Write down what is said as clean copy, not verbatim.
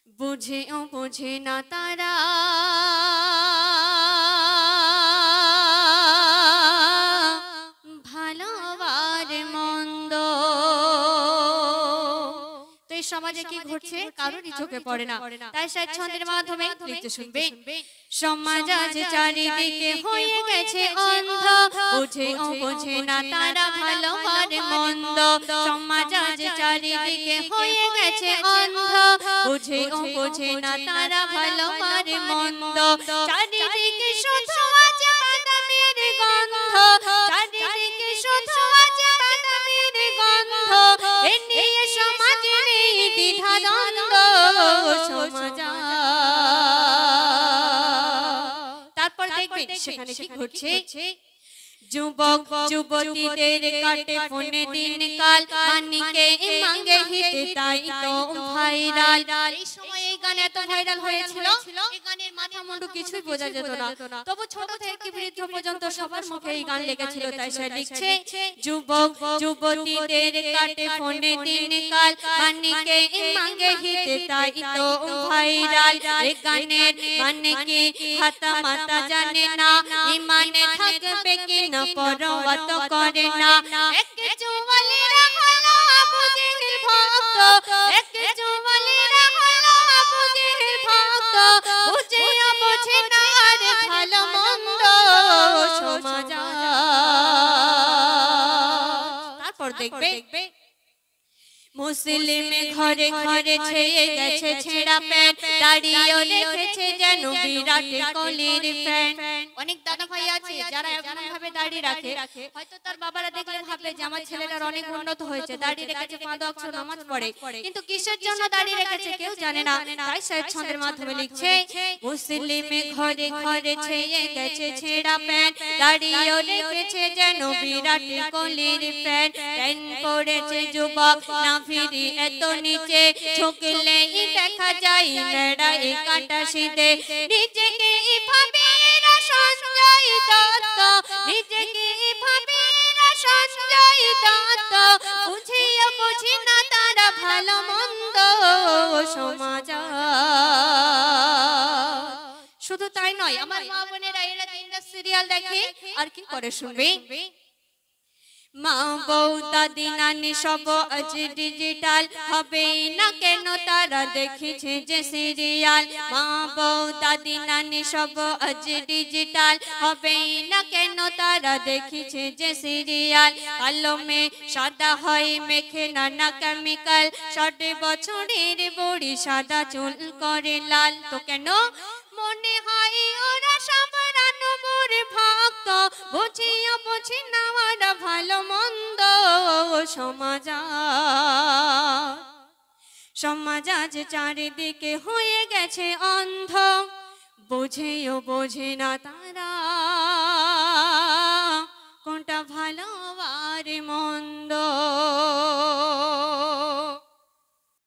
বুঝেও বোঝে না তারা ভালো আর মন্দ। তো এই সমাজে কি ঘটছে কারোরই চোখে পড়ে না, তাই সেই ছন্দের মাধ্যমে লিখতে শুনবে। সমাজ আজ চারিদিকে হয়ে গেছে অন্ধ, বুঝেও বোঝে না তারা ভালো আর মন্দ। সমাজ আজ চারিদিকে হয়ে গেছে অন্ধ, বুঝেও বোঝে না তারা ভালো আর মন্দ। চারিদিকে শুধু আজ বাদামের গন্ধ, চারিদিকে শুধু আজ বাদামের গন্ধ, এ নিয়ে সমাজে নেই দ্বিধা দ্বন্দ্ব। সমাজ তারপর দেখবেন সেখানে কি ঘটছে। যুবক যুবতীদের কাটে ফোনে দিন কাল, মানিকে মাঙ্গে হিতে তাই তো ভাইরাল। এই সময় এই গান এত ভাইরাল হয়েছিল, এই গানের মাথা মুন্ডু কিছুই বোঝা যেত না, তবু ছোট থেকে বৃদ্ধ পর্যন্ত সবার মুখে এই গান লেগেছিল। তাই সে লিখছে, যুবক যুবতীদের কাটে ফোনে দিন কাল, মানিকে মাঙ্গে হিতে তাই তো ভাইরাল। এই গানের মানে কি হাতা মাতা জানে না, ইমানে থাকবে কিনা পরোয়া তো করে না। এক চুয়ালিরা হলো বুঝির ভক্ত, এক চুয়ালিরা হলো বুঝির ভক্ত, বুঝিও বোঝে না আর ভালো মন্দ। সমাজ তারপর দেখবে মুসলিম ঘরে ঘরে ছেয়ে গেছে ছেঁড়া প্যান্ট, দাড়িও রেখেছে যেন বিরাট কোহলির ফ্যান। অনেক দাদা ভাই আছে যারা এমন ভাবে দাড়ি রাখে, হয়তো তার বাবারা দেখলে ভাববে যে আমার ছেলেটার অনেক উন্নত হয়েছে, দাড়ি রেখেছে, 5 ওয়াক্ত নামাজ পড়ে, কিন্তু কিসের জন্য দাড়ি রেখেছে কেউ জানে না। তাই সে ছন্দের মাধ্যমে লিখছে, মুসলিম ঘরে ঘরে ছেয়ে গেছে ছেঁড়া প্যান্ট, দাড়িও রেখেছে যেন বিরাট কোহলির ফ্যান। প্যান পড়েছে যুবক না ফিরি এত নিচে, ঝুঁকলেই দেখা যায় নেড়ায় কাটা শীতে। নিজেকে ভাবে সঞ্জয় দত্ত, নিজেকে ভাবে সঞ্জয় দত্ত, বুঝিও বুঝি না তারা ভালো মন্দ। সমাজ শুধু তাই নয়, আমার মা বোনেরা এরা 3টা সিরিয়াল দেখে আর কি করে শুনবে। মা বউ দাদি নানি সব আজ ডিজিটাল, হবে না কেন তারা দেখেছে যে সিরিয়াল। মা বউ দাদি নানি সব আজ ডিজিটাল, হবে না কেন তারা দেখেছে যে সিরিয়াল। কলমে সাদা হয় মেখে নানা কেমিক্যাল, 60 বছরের বুড়ি সাদা চুল করে লাল। তো কেন মনে হয় ওরা সব রানুর ভক্ত, বুঝিও বুঝি না ওরা ভালো মন্দ। সমাজ সমাজ আজ চারিদিকে হয়ে গেছে অন্ধ, বুঝেও বোঝে না তারা